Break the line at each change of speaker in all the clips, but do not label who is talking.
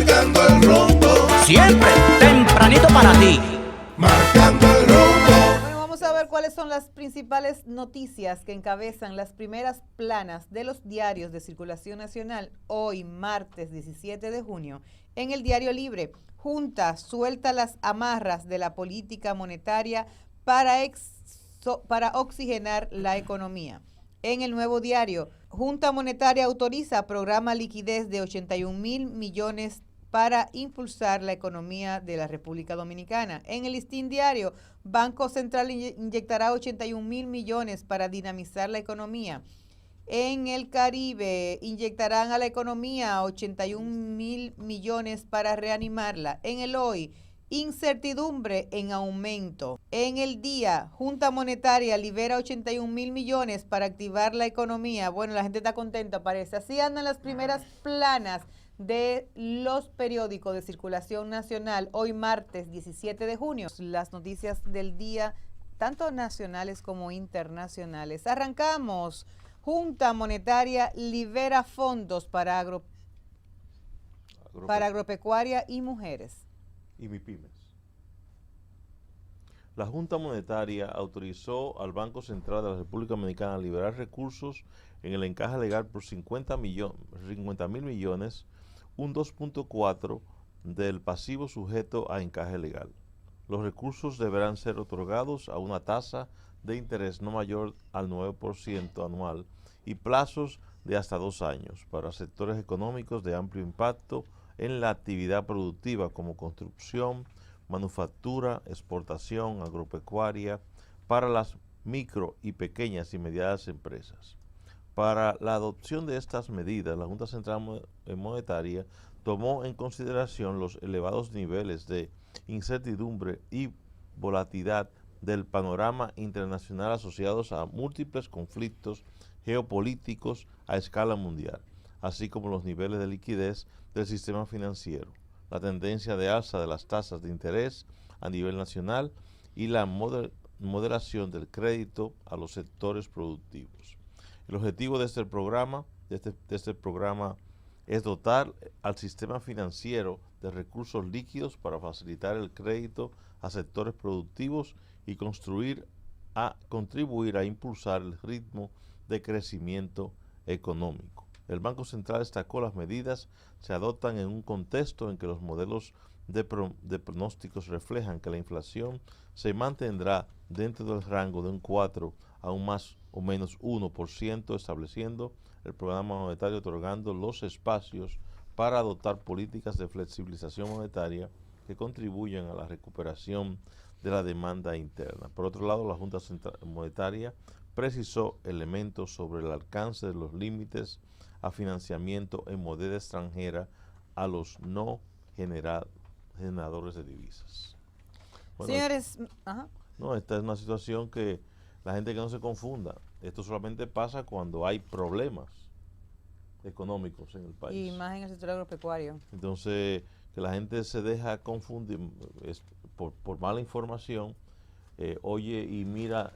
marcando el rumbo,
siempre tempranito para ti.
marcando el rumbo.
Bueno, vamos a ver cuáles son las principales noticias que encabezan las primeras planas de los diarios de circulación nacional hoy, martes 17 de junio. En el Diario Libre, Junta suelta las amarras de la política monetaria para oxigenar la economía. En el Nuevo Diario, Junta Monetaria autoriza programa liquidez de 81.000 millones para impulsar la economía de la República Dominicana. En el Listín Diario, Banco Central inyectará 81.000 millones para dinamizar la economía. En el Caribe, inyectarán a la economía 81.000 millones para reanimarla. En el Hoy, incertidumbre en aumento. En el Día, Junta Monetaria libera 81.000 millones para activar la economía. Bueno, la gente está contenta, parece. Así andan las primeras planas de los periódicos de circulación nacional hoy martes 17 de junio. Las noticias del día, tanto nacionales como internacionales. Arrancamos. Junta Monetaria libera fondos para agropecuaria y mujeres.
Y MIPYMES. La Junta Monetaria autorizó al Banco Central de la República Dominicana a liberar recursos en el encaje legal por 50.000 millones, un 2.4 del pasivo sujeto a encaje legal. Los recursos deberán ser otorgados a una tasa de interés no mayor al 9% anual y plazos de hasta 2 años para sectores económicos de amplio impacto en la actividad productiva como construcción, manufactura, exportación, agropecuaria, para las micro y pequeñas y medianas empresas. Para la adopción de estas medidas, la Junta Central Monetaria tomó en consideración los elevados niveles de incertidumbre y volatilidad del panorama internacional asociados a múltiples conflictos geopolíticos a escala mundial, así como los niveles de liquidez del sistema financiero, la tendencia de alza de las tasas de interés a nivel nacional y la moderación del crédito a los sectores productivos. El objetivo de este programa, es dotar al sistema financiero de recursos líquidos para facilitar el crédito a sectores productivos y contribuir a impulsar el ritmo de crecimiento económico. El Banco Central destacó las medidas se adoptan en un contexto en que los modelos de pronósticos reflejan que la inflación se mantendrá dentro del rango de un 4 a un más o menos 1%, estableciendo el programa monetario otorgando los espacios para adoptar políticas de flexibilización monetaria que contribuyan a la recuperación de la demanda interna. Por otro lado, la Junta Central Monetaria precisó elementos sobre el alcance de los límites a financiamiento en moneda extranjera a los no generadores de divisas. Bueno,
Señores,
no, esta es una situación que la gente que no se confunda. Esto solamente pasa cuando hay problemas económicos en el país.
y más en el sector agropecuario.
Entonces, que la gente se deja confundir por mala información, oye y mira.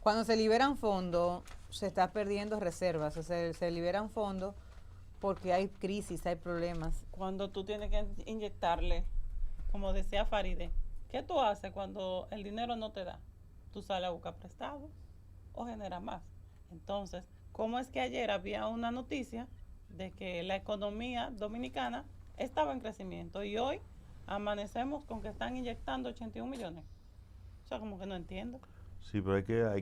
Cuando se liberan fondos, se está perdiendo reservas. O sea, se liberan fondos porque hay crisis, hay problemas.
Cuando tú tienes que inyectarle, como decía Faride, ¿qué tú haces cuando el dinero no te da? Tú sales a buscar prestado o generas más. Entonces, ¿cómo es que ayer había una noticia de que la economía dominicana estaba en crecimiento y hoy amanecemos con que están inyectando 81 millones? O sea, como que no entiendo.
Sí, pero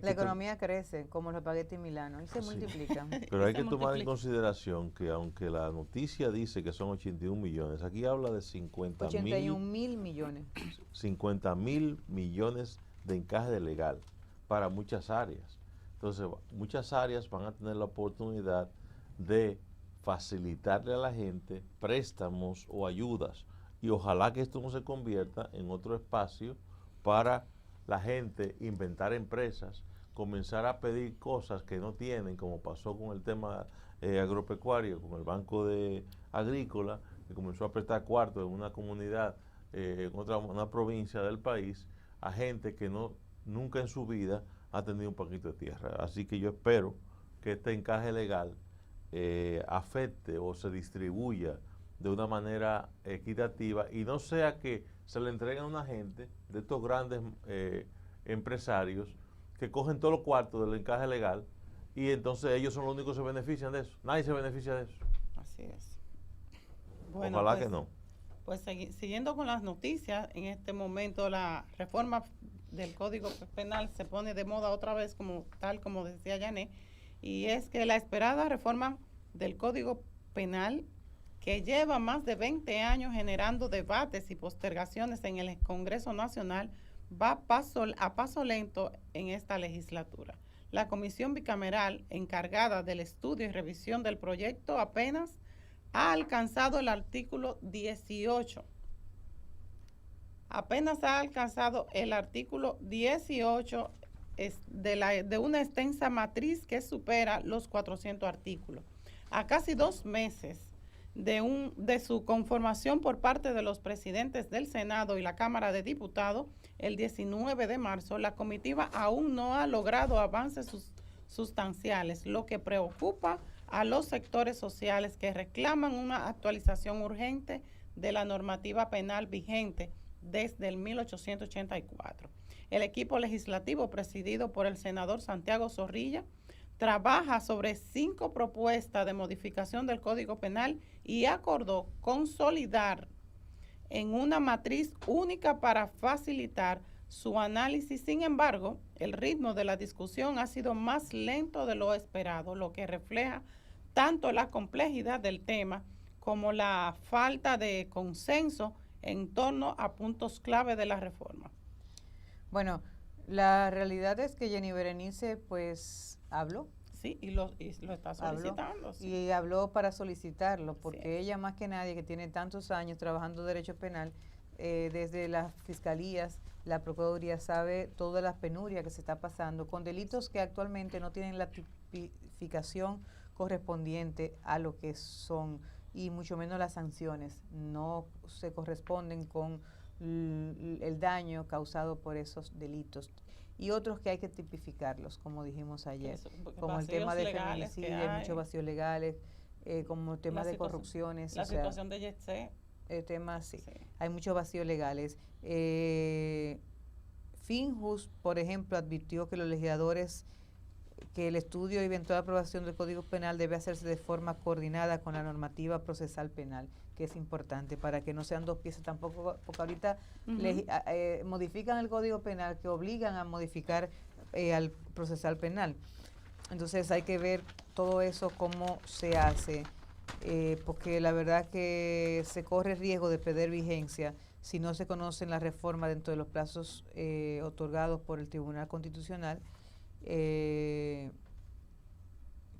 La economía crece como los espaguetis Milano y se multiplican.
Pero hay que tomar en consideración que aunque la noticia dice que son 81 millones, aquí habla de
81.000 millones.
50.000 millones de encaje legal para muchas áreas. Entonces, muchas áreas van a tener la oportunidad de facilitarle a la gente préstamos o ayudas. Y ojalá que esto no se convierta en otro espacio para la gente inventar empresas, comenzar a pedir cosas que no tienen, como pasó con el tema agropecuario, con el Banco Agrícola, que comenzó a prestar cuartos en una comunidad, en una provincia del país, a gente que nunca en su vida ha tenido un poquito de tierra. Así que yo espero que este encaje legal afecte o se distribuya de una manera equitativa y no sea que se le entreguen a una gente de estos grandes empresarios que cogen todos los cuartos del encaje legal y entonces ellos son los únicos que se benefician de eso. Nadie se beneficia de eso.
Así es.
Ojalá
pues,
que no.
Pues siguiendo con las noticias, en este momento la reforma del Código Penal se pone de moda otra vez, como decía Yané, y es que la esperada reforma del Código Penal, que lleva más de 20 años generando debates y postergaciones en el Congreso Nacional, va a paso lento en esta legislatura. La comisión bicameral encargada del estudio y revisión del proyecto apenas ha alcanzado el artículo 18. Apenas ha alcanzado el artículo 18 de una extensa matriz que supera los 400 artículos. A casi 2 meses de su conformación por parte de los presidentes del Senado y la Cámara de Diputados, el 19 de marzo, la comitiva aún no ha logrado avances sustanciales, lo que preocupa a los sectores sociales que reclaman una actualización urgente de la normativa penal vigente desde el 1884. El equipo legislativo presidido por el senador Santiago Zorrilla trabaja sobre 5 propuestas de modificación del Código Penal y acordó consolidar en una matriz única para facilitar su análisis. Sin embargo, el ritmo de la discusión ha sido más lento de lo esperado, lo que refleja tanto la complejidad del tema como la falta de consenso en torno a puntos clave de la reforma.
Bueno, la realidad es que Jenny Berenice pues habló.
Sí, y lo está solicitando. Sí.
Y habló para solicitarlo, porque
Sí.
ella más que nadie, que tiene tantos años trabajando derecho penal, desde las fiscalías, la Procuraduría, sabe todas las penurias que se está pasando con delitos que actualmente no tienen la tipificación correspondiente a lo que son, y mucho menos las sanciones no se corresponden con el daño causado por esos delitos. Y otros que hay que tipificarlos, como dijimos ayer, como el tema de feminicidio, hay muchos vacíos legales, como el tema de corrupciones.
La situación de Yetse.
Temas, sí. Hay muchos vacíos legales. Finjus, por ejemplo, advirtió que los legisladores, que el estudio y eventual aprobación del Código Penal debe hacerse de forma coordinada con la normativa procesal penal, que es importante para que no sean 2 piezas tampoco, porque ahorita modifican el Código Penal que obligan a modificar al procesal penal. Entonces hay que ver todo eso cómo se hace, porque la verdad que se corre riesgo de perder vigencia si no se conocen las reformas dentro de los plazos otorgados por el Tribunal Constitucional.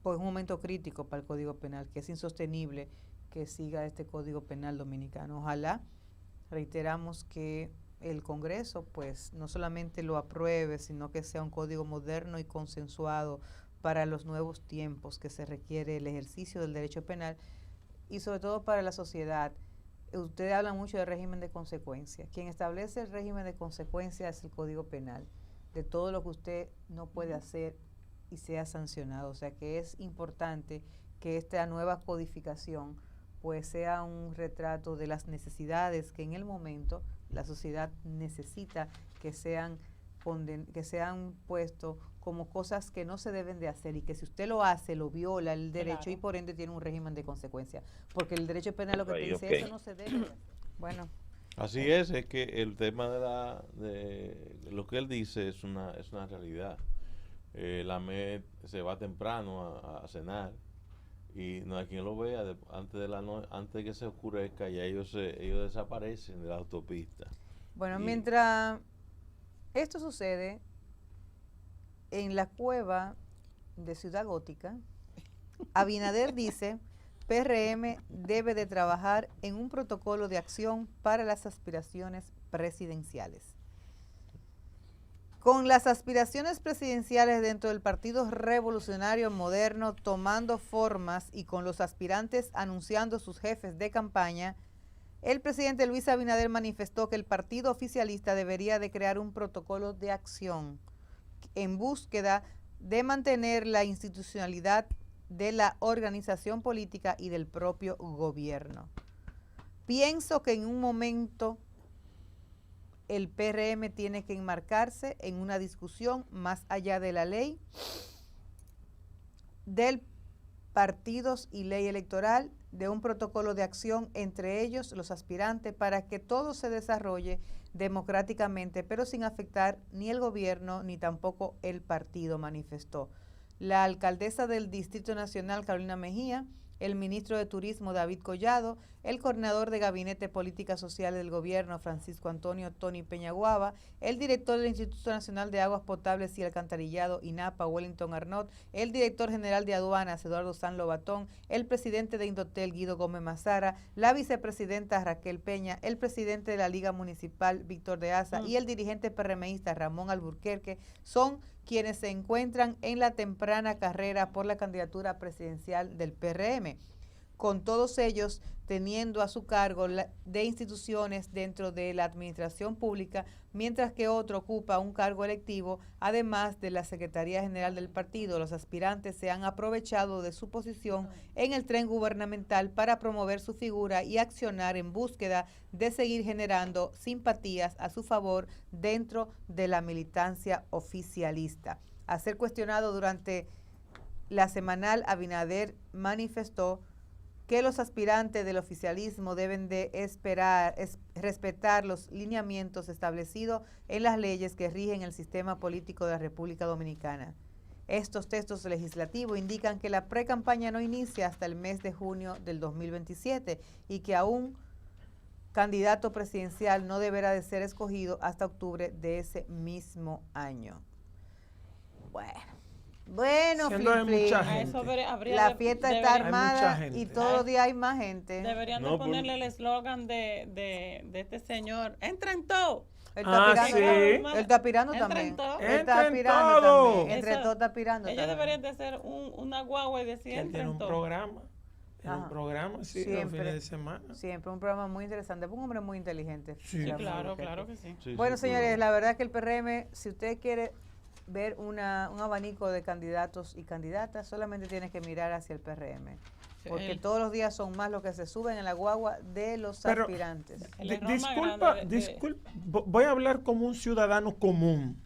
Pues un momento crítico para el Código Penal, que es insostenible que siga este Código Penal dominicano. Ojalá, reiteramos, que el Congreso pues no solamente lo apruebe, sino que sea un código moderno y consensuado para los nuevos tiempos que se requiere el ejercicio del derecho penal y sobre todo para la sociedad. Ustedes hablan mucho de régimen de consecuencia. Quien establece el régimen de consecuencia es el Código Penal, de todo lo que usted no puede hacer y sea sancionado. O sea que es importante que esta nueva codificación pues sea un retrato de las necesidades que en el momento la sociedad necesita que sean puestos como cosas que no se deben de hacer y que si usted lo hace, lo viola el derecho. Claro. Y por ende tiene un régimen de consecuencia. Porque el derecho penal lo que te dice, eso no se debe de hacer. Bueno.
Así es que el tema de lo que él dice es una realidad. La MED se va temprano a cenar y no hay quien lo vea antes de que se oscurezca, ya ellos desaparecen de la autopista.
Bueno, mientras esto sucede en la cueva de Ciudad Gótica, Abinader dice: PRM debe de trabajar en un protocolo de acción para las aspiraciones presidenciales. Con las aspiraciones presidenciales dentro del Partido Revolucionario Moderno tomando formas y con los aspirantes anunciando sus jefes de campaña, el presidente Luis Abinader manifestó que el partido oficialista debería de crear un protocolo de acción en búsqueda de mantener la institucionalidad de la organización política y del propio gobierno. Pienso que en un momento el PRM tiene que enmarcarse en una discusión más allá de la ley, del partidos y ley electoral, de un protocolo de acción entre ellos, los aspirantes, para que todo se desarrolle democráticamente, pero sin afectar ni el gobierno ni tampoco el partido, manifestó. La alcaldesa del Distrito Nacional, Carolina Mejía, el ministro de Turismo, David Collado, el coordinador de Gabinete Políticas Sociales del Gobierno, Francisco Antonio Tony Peñaguaba, el director del Instituto Nacional de Aguas Potables y Alcantarillado, INAPA, Wellington Arnott, el director general de Aduanas, Eduardo San Lobatón, el presidente de Indotel, Guido Gómez Mazara, la vicepresidenta Raquel Peña, el presidente de la Liga Municipal, Víctor de Asa, y el dirigente PRMista, Ramón Alburquerque, son quienes se encuentran en la temprana carrera por la candidatura presidencial del PRM, con todos ellos teniendo a su cargo de instituciones dentro de la administración pública, mientras que otro ocupa un cargo electivo, además de la Secretaría General del partido. Los aspirantes se han aprovechado de su posición en el tren gubernamental para promover su figura y accionar en búsqueda de seguir generando simpatías a su favor dentro de la militancia oficialista. A ser cuestionado durante la semanal, Abinader manifestó que los aspirantes del oficialismo deben de respetar los lineamientos establecidos en las leyes que rigen el sistema político de la República Dominicana. Estos textos legislativos indican que la pre-campaña no inicia hasta el mes de junio del 2027 y que aún candidato presidencial no deberá de ser escogido hasta octubre de ese mismo año. Bueno,
Siendo hay
Flip,
mucha
Flip,
gente.
la fiesta está
Hay mucha
armada
gente.
y todos los días hay más gente.
Deberían
No,
de
por-
ponerle el eslogan de este señor. ¡Entra en todo!
Él está aspirando,
sí.
él está aspirando
Entra
también.
en todo.
Él está
Entra en
aspirando
todo.
también. Entre
Eso-
todos está aspirando
Ellos
también.
deberían de hacer una guagua y decir
Que
entra
tiene
en
un
todo.
programa. Tiene
Ajá.
un programa, sí, los
Siempre.
fines de semana.
Siempre un programa muy interesante. Un hombre muy inteligente.
Sí.
Sí,
Ramón
claro,
Alburquerque.
claro que sí.
Sí,
Bueno,
sí,
señores,
pero-
la verdad es que el PRM, si usted quiere ver un abanico de candidatos y candidatas, solamente tiene que mirar hacia el PRM. Porque
El-
todos los días son más los que se suben en la guagua de los
Pero-
aspirantes.
El error más
Disculpa,
grande
voy a hablar como un ciudadano común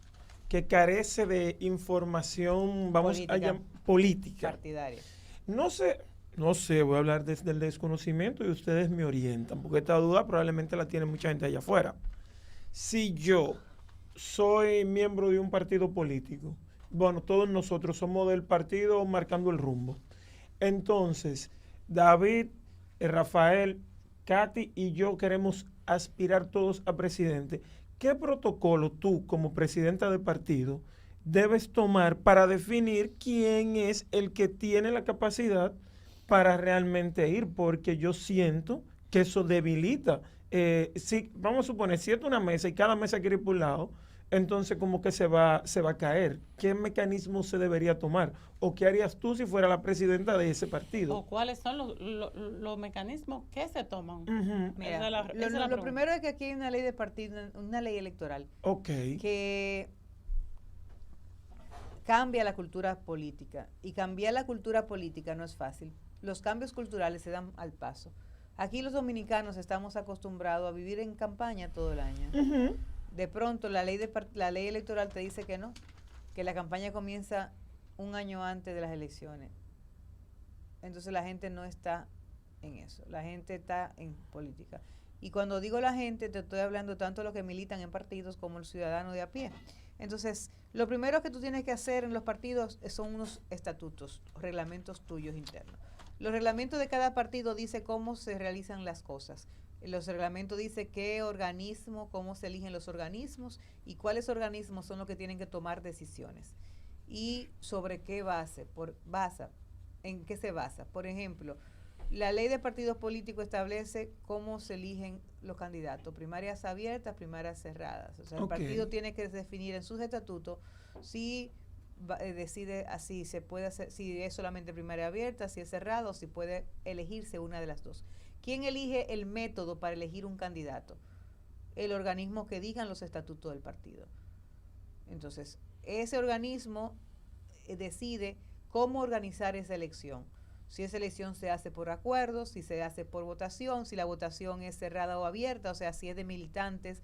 que carece de información, vamos
Política.
a llamar política.
Partidarios.
No sé, voy a hablar desde el desconocimiento y ustedes me orientan, porque esta duda probablemente la tiene mucha gente allá afuera. Si yo soy miembro de un partido político, bueno, todos nosotros somos del partido marcando el rumbo. Entonces, David, Rafael, Katy y yo queremos aspirar todos a presidente. ¿Qué protocolo tú, como presidenta de partido, debes tomar para definir quién es el que tiene la capacidad para realmente ir? Porque yo siento que eso debilita. Si, vamos a suponer, si es una mesa y cada mesa quiere ir por un lado, entonces como que se va a caer. ¿Qué mecanismo se debería tomar? ¿O qué harías tú si fuera la presidenta de ese partido?
¿O cuáles son los mecanismos que se toman?
Ujú.
Mira,
Esa es la-
lo,
esa es la
lo
pregunta.
primero es que aquí hay una ley de partido, una ley electoral
Ok.
que cambia la cultura política. Y cambiar la cultura política no es fácil. Los cambios culturales se dan al paso. Aquí los dominicanos estamos acostumbrados a vivir en campaña todo el año.
Ujú.
De pronto la ley electoral te dice que no, que la campaña comienza un año antes de las elecciones. Entonces la gente no está en eso, la gente está en política. Y cuando digo la gente, te estoy hablando tanto de los que militan en partidos como el ciudadano de a pie. Entonces, lo primero que tú tienes que hacer en los partidos son unos estatutos, reglamentos tuyos internos. Los reglamentos de cada partido dice cómo se realizan las cosas. Los reglamentos dice qué organismo, cómo se eligen los organismos y cuáles organismos son los que tienen que tomar decisiones. Y sobre qué en qué se basa. Por ejemplo, la ley de partidos políticos establece cómo se eligen los candidatos, primarias abiertas, primarias cerradas. O sea, el
Ok.
partido tiene que definir en sus estatutos si decide así, se puede hacer, si es solamente primaria abierta, si es cerrado, si puede elegirse una de las dos. ¿Quién elige el método para elegir un candidato? El organismo que digan los estatutos del partido. Entonces, ese organismo decide cómo organizar esa elección. Si esa elección se hace por acuerdo, si se hace por votación, si la votación es cerrada o abierta, o sea, si es de militantes,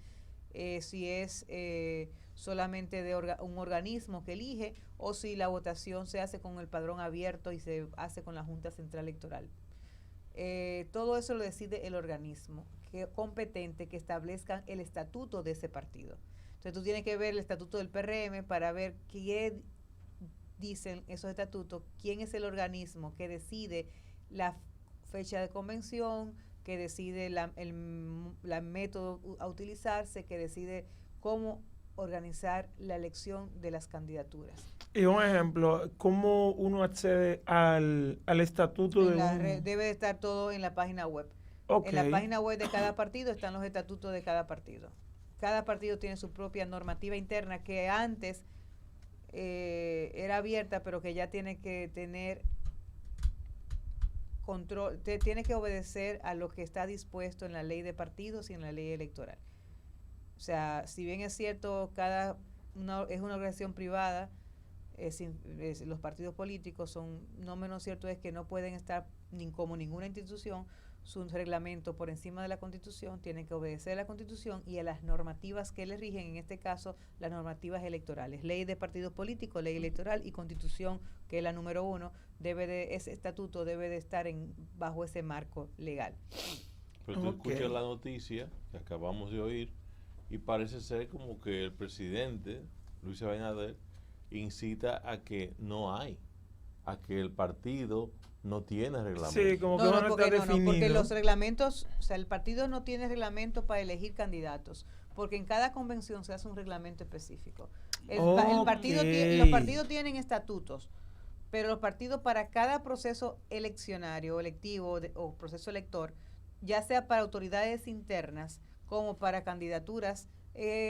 si es solamente de un organismo que elige, o si la votación se hace con el padrón abierto y se hace con la Junta Central Electoral. Todo eso lo decide el organismo competente que establezca el estatuto de ese partido. Entonces tú tienes que ver el estatuto del PRM para ver qué dicen esos estatutos, quién es el organismo que decide la fecha de convención, que decide el método a utilizarse, que decide cómo organizar la elección de las candidaturas.
Y un ejemplo, ¿cómo uno accede al estatuto de
Debe de estar todo en la página web.
Okay.
En la página web de cada partido están los estatutos de cada partido. Cada partido tiene su propia normativa interna que antes era abierta, pero que ya tiene que tener control, tiene que obedecer a lo que está dispuesto en la ley de partidos y en la ley electoral. O sea, si bien es cierto, es una organización privada, los partidos políticos son, no menos cierto es que no pueden estar como ninguna institución, su reglamento por encima de la Constitución, tienen que obedecer a la Constitución y a las normativas que les rigen, en este caso las normativas electorales, ley de partidos políticos, ley electoral y Constitución, que es la número 1, ese estatuto debe de estar bajo ese marco legal.
Pero tú escuchas la noticia que acabamos de oír y parece ser como que el presidente, Luis Abinader, incita a que a que el partido no tiene reglamento.
Sí, como que no está definido.
Porque los reglamentos, o sea, el partido no tiene reglamento para elegir candidatos, porque en cada convención se hace un reglamento específico. Los partidos tienen estatutos, pero los partidos para cada proceso eleccionario, electivo o proceso elector, ya sea para autoridades internas como para candidaturas,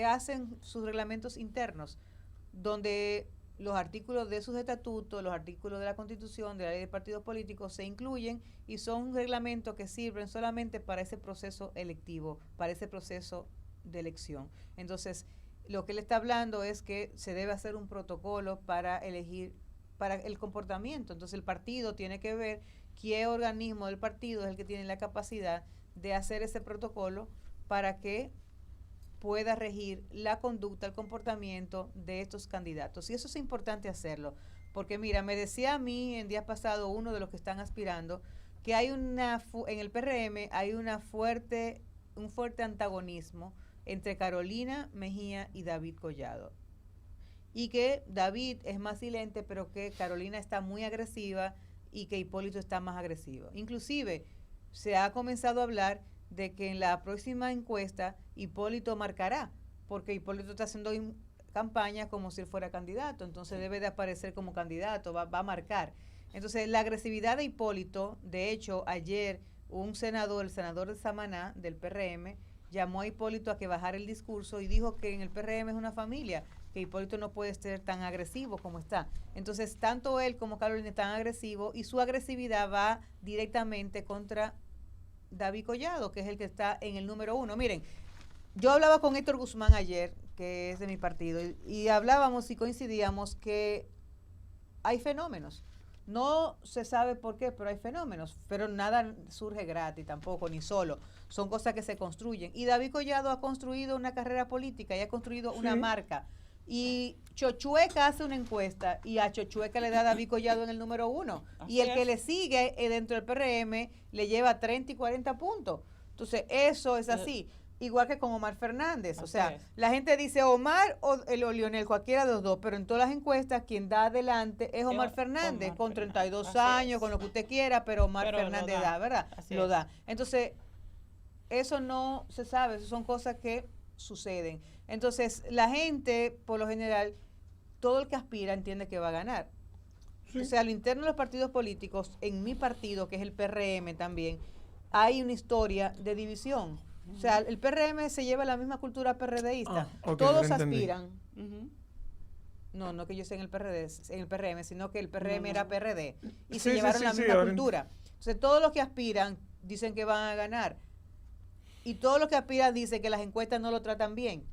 hacen sus reglamentos internos, donde los artículos de sus estatutos, los artículos de la Constitución, de la ley de partidos políticos se incluyen y son reglamentos que sirven solamente para ese proceso electivo, para ese proceso de elección. Entonces, lo que él está hablando es que se debe hacer un protocolo para elegir, para el comportamiento. Entonces, el partido tiene que ver qué organismo del partido es el que tiene la capacidad de hacer ese protocolo para que pueda regir la conducta, el comportamiento de estos candidatos. Y eso es importante hacerlo, porque mira, me decía a mí en días pasados uno de los que están aspirando que hay en el PRM hay un fuerte antagonismo entre Carolina Mejía y David Collado. Y que David es más silente, pero que Carolina está muy agresiva y que Hipólito está más agresivo. Inclusive se ha comenzado a hablar de que en la próxima encuesta Hipólito marcará, porque Hipólito está haciendo campaña como si él fuera candidato, entonces debe de aparecer como candidato, va a marcar. Entonces la agresividad de Hipólito, de hecho ayer el senador de Samaná del PRM llamó a Hipólito a que bajara el discurso y dijo que en el PRM es una familia, que Hipólito no puede ser tan agresivo como está. Entonces tanto él como Carolina están agresivos y su agresividad va directamente contra David Collado, que es el que está en el número 1. Miren, yo hablaba con Héctor Guzmán ayer, que es de mi partido, y hablábamos y coincidíamos que hay fenómenos. No se sabe por qué, pero hay fenómenos. Pero nada surge gratis tampoco, ni solo. Son cosas que se construyen. Y David Collado ha construido una carrera política y ha construido una marca. Y Chochueca hace una encuesta y a Chochueca le da a David Collado en el número 1. Y el que le sigue dentro del PRM le lleva 30 y 40 puntos. Entonces, eso es así. Igual que con Omar Fernández. O sea, la gente dice Omar o Leonel, cualquiera de los dos, pero en todas las encuestas quien da adelante es Omar Fernández, con 32 años, con lo que usted quiera, pero Omar Fernández da, ¿verdad? Lo da. Entonces, eso no se sabe, eso son cosas que suceden. Entonces, la gente, por lo general, todo el que aspira entiende que va a ganar. Sí. O sea, a lo interno de los partidos políticos, en mi partido, que es el PRM también, hay una historia de división. O sea, el PRM se lleva la misma cultura PRDista. Todos aspiran. No que yo sea en el PRM, sino que el PRM era PRD. Y se llevaron la misma cultura. Entonces, todos los que aspiran dicen que van a ganar. Y todos los que aspiran dicen que las encuestas no lo tratan bien.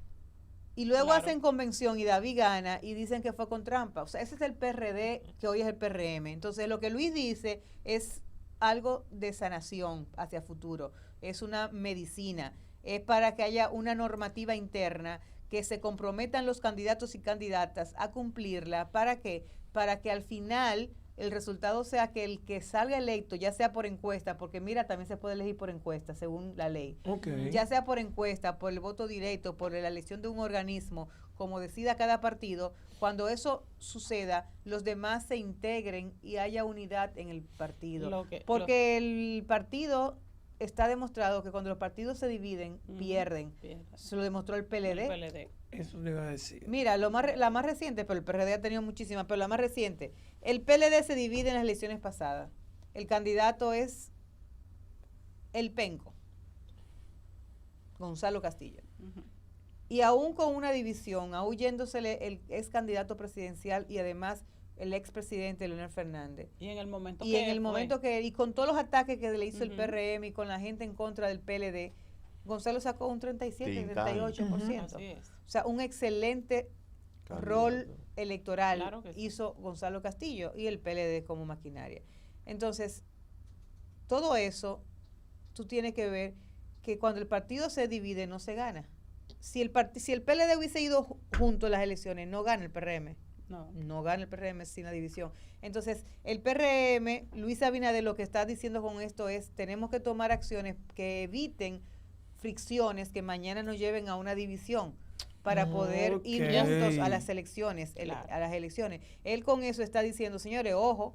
Y luego
Claro.
hacen convención y David gana y dicen que fue con trampa. O sea, ese es el PRD que hoy es el PRM. Entonces, lo que Luis dice es algo de sanación hacia futuro. Es una medicina. Es para que haya una normativa interna, que se comprometan los candidatos y candidatas a cumplirla. ¿Para qué? Para que al final el resultado sea que el que salga electo, ya sea por encuesta, porque mira, también se puede elegir por encuesta según la ley,
Ok.
ya sea por encuesta, por el voto directo, por la elección de un organismo, como decida cada partido, cuando eso suceda, los demás se integren y haya unidad en el partido. Porque el partido está demostrado que cuando los partidos se dividen, pierden. Se lo demostró el PLD.
Eso le iba a decir.
Mira, la más reciente, pero el PRD ha tenido muchísimas, pero la más reciente, el PLD se divide en las elecciones pasadas. El candidato es el penco, Gonzalo Castillo. Y aún con una división, aún yéndosele el ex candidato presidencial y además el expresidente Leonel Fernández.
Y en el momento
y con todos los ataques que le hizo el PRM y con la gente en contra del PLD, Gonzalo sacó un 37-38%.
Así es.
O sea, un excelente rol electoral hizo Gonzalo Castillo y el PLD como maquinaria. Entonces, todo eso, tú tienes que ver que cuando el partido se divide no se gana. Si el PLD hubiese ido junto a las elecciones, no gana el PRM. No gana el PRM sin la división. Entonces, el PRM, Luis Abinader, lo que está diciendo con esto es, tenemos que tomar acciones que eviten fricciones que mañana nos lleven a una división para poder ir juntos a las elecciones, a las elecciones. Él con eso está diciendo, señores, ojo,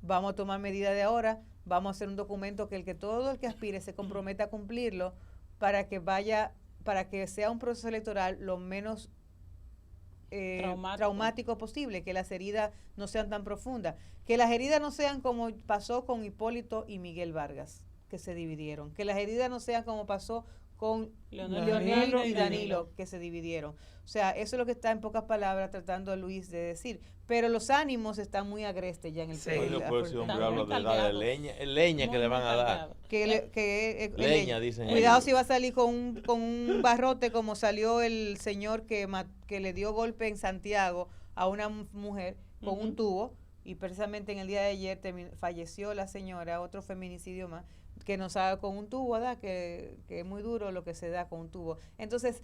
vamos a tomar medidas de ahora, vamos a hacer un documento que todo el que aspire se comprometa a cumplirlo para que sea un proceso electoral lo menos traumático posible, que las heridas no sean tan profundas, que las heridas no sean como pasó con Hipólito y Miguel Vargas, que se dividieron, que las heridas no sean como pasó con Leonel y Danilo, que se dividieron. O sea, eso es lo que está en pocas palabras tratando Luis de decir. Pero los ánimos están muy agrestes ya en el
leña que le van a dar. Leña, dicen
cuidado
ellos.
si va a salir con un barrote como salió el señor que le dio golpe en Santiago a una mujer con un tubo, y precisamente en el día de ayer falleció la señora, otro feminicidio más, que nos haga con un tubo, ¿verdad? Que es muy duro lo que se da con un tubo. Entonces,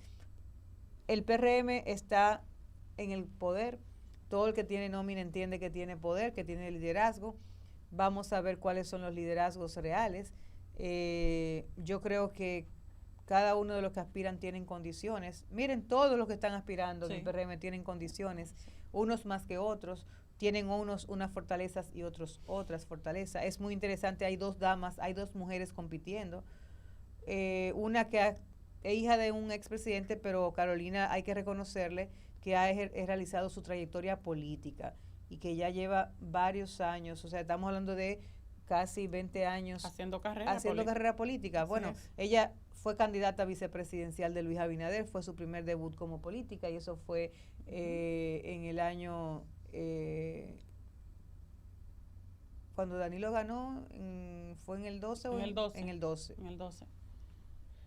el PRM está en el poder. Todo el que tiene nómina entiende que tiene poder, que tiene liderazgo. Vamos a ver cuáles son los liderazgos reales. Yo creo que cada uno de los que aspiran tienen condiciones. Miren, todos los que están aspirando en el PRM tienen condiciones, unos más que otros. Tienen unas fortalezas y otros otras fortalezas. Es muy interesante, hay dos mujeres compitiendo. Una que es hija de un expresidente, pero Carolina, hay que reconocerle que ha realizado su trayectoria política y que ya lleva varios años, o sea, estamos hablando de casi 20 años
haciendo carrera
política. Bueno, ella fue candidata a vicepresidencial de Luis Abinader, fue su primer debut como política y eso fue en el año... cuando Danilo ganó, ¿fue en el 12 o en el 12? En el 12.
En el 12.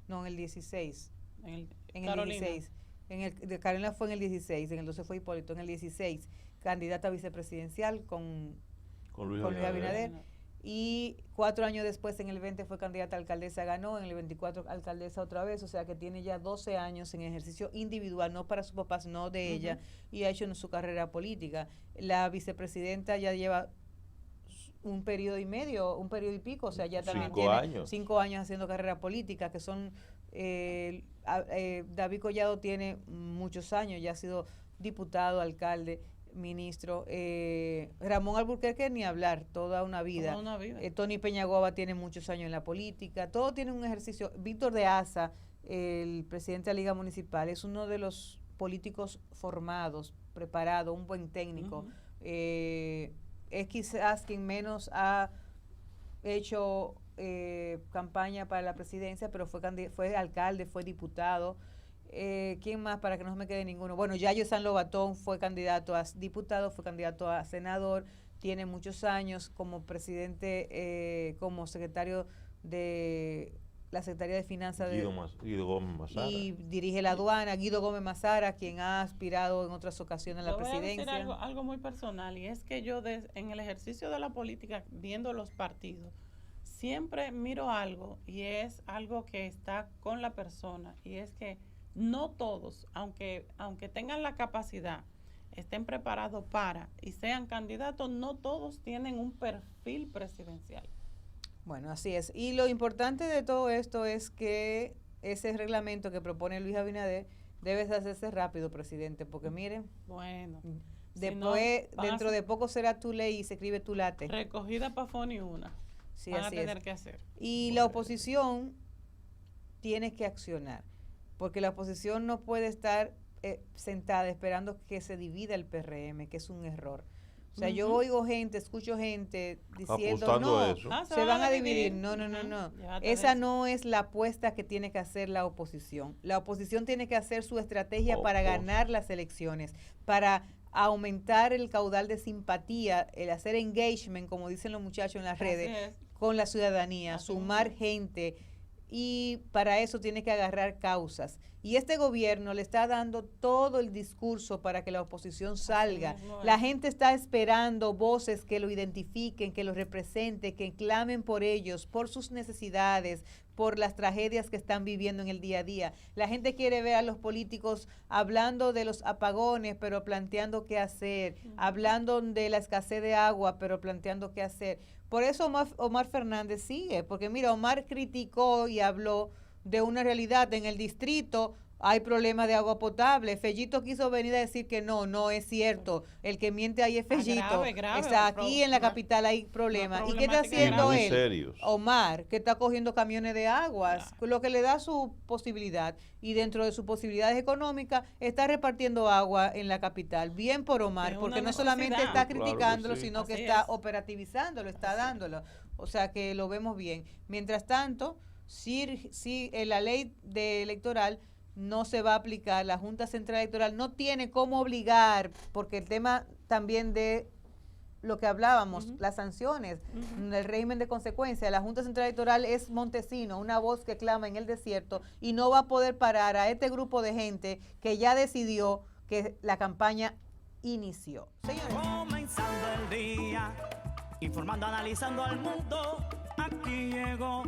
No, en el 16.
En el
Carolina. 16. De Carolina fue en el 16, en el 12 fue Hipólito, en el 16 candidata a vicepresidencial con Luis Abinader. Y 4 años después, en el 20, fue candidata a alcaldesa, ganó, en el 24 alcaldesa otra vez, o sea que tiene ya 12 años en ejercicio individual, no para sus papás, no de ella, y ha hecho su carrera política. La vicepresidenta ya lleva un periodo y medio, un periodo y pico, o sea, ya también tiene 5 años haciendo carrera política, que son... David Collado tiene muchos años, ya ha sido diputado, alcalde, ministro. Ramón Alburquerque ni hablar, toda una vida. Tony Peñaguaba tiene muchos años en la política, todo tiene un ejercicio. Víctor de Asa, el presidente de la Liga Municipal, es uno de los políticos formados, preparado, un buen técnico. Es quizás quien menos ha hecho campaña para la presidencia, pero fue alcalde, fue diputado. ¿Quién más? Para que no se me quede ninguno. Bueno, Yayo San Lobatón fue candidato a diputado, fue candidato a senador, tiene muchos años como presidente, como secretario de la Secretaría de Finanzas
Guido Gómez Mazara.
y dirige la aduana, Guido Gómez Mazara, quien ha aspirado en otras ocasiones a la
Yo voy a decir
presidencia.
algo muy personal, y es que yo en el ejercicio de la política, viendo los partidos, siempre miro algo, y es algo que está con la persona, y es que no todos, aunque tengan la capacidad, estén preparados para y sean candidatos, no todos tienen un perfil presidencial.
Bueno, así es. Y lo importante de todo esto es que ese reglamento que propone Luis Abinader debe de hacerse rápido, presidente, porque miren,
Bueno,
después,
si no,
dentro de poco será tu ley y se escribe tu late.
recogida para Foni una.
Sí,
Van a
así
tener
es.
que hacer.
Y la oposición tiene que accionar, porque la oposición no puede estar sentada esperando que se divida el PRM, que es un error. O sea, yo oigo gente, escucho gente diciendo,
Apostando a
no,
eso.
se van a dividir. No, no, no,
Ujú.
no.
Llévate de
Esa
eso.
no es la apuesta que tiene que hacer la oposición. La oposición tiene que hacer su estrategia para ganar las elecciones, para aumentar el caudal de simpatía, el hacer engagement, como dicen los muchachos en las
Así
redes,
es.
con la ciudadanía,
Así
sumar
mismo.
gente, y para eso tiene que agarrar causas. Y este gobierno le está dando todo el discurso para que la oposición salga.
mismo
La
es.
gente está esperando voces que lo identifiquen, que lo representen, que clamen por ellos, por sus necesidades, por las tragedias que están viviendo en el día a día. La gente quiere ver a los políticos hablando de los apagones, pero planteando qué hacer, hablando de la escasez de agua, pero planteando qué hacer. Por eso Omar Fernández sigue, porque mira, Omar criticó y habló de una realidad. En el distrito hay problemas de agua potable. Fellito quiso venir a decir que no es cierto. El que miente ahí es Fellito.
grave,
Está aquí en la capital hay problemas. ¿Y qué está
problemática
haciendo
muy
él?
serios.
Omar, que está cogiendo camiones de aguas, lo que le da su posibilidad. Y dentro de sus posibilidades económicas, está repartiendo agua en la capital. Bien por Omar,
Es
porque
una
no solamente
necesidad.
está
Claro que
criticándolo,
sí.
sino que
Así
está
es.
operativizándolo, está dándolo. O sea que lo vemos bien. Mientras tanto, si la ley electoral no se va a aplicar, la Junta Central Electoral no tiene cómo obligar, porque el tema también de lo que hablábamos, las sanciones, el régimen de consecuencia, la Junta Central Electoral es Montesino, una voz que clama en el desierto, y no va a poder parar a este grupo de gente que ya decidió que la campaña inició. Señores,
Comenzando el día, informando, analizando al mundo. Aquí llegó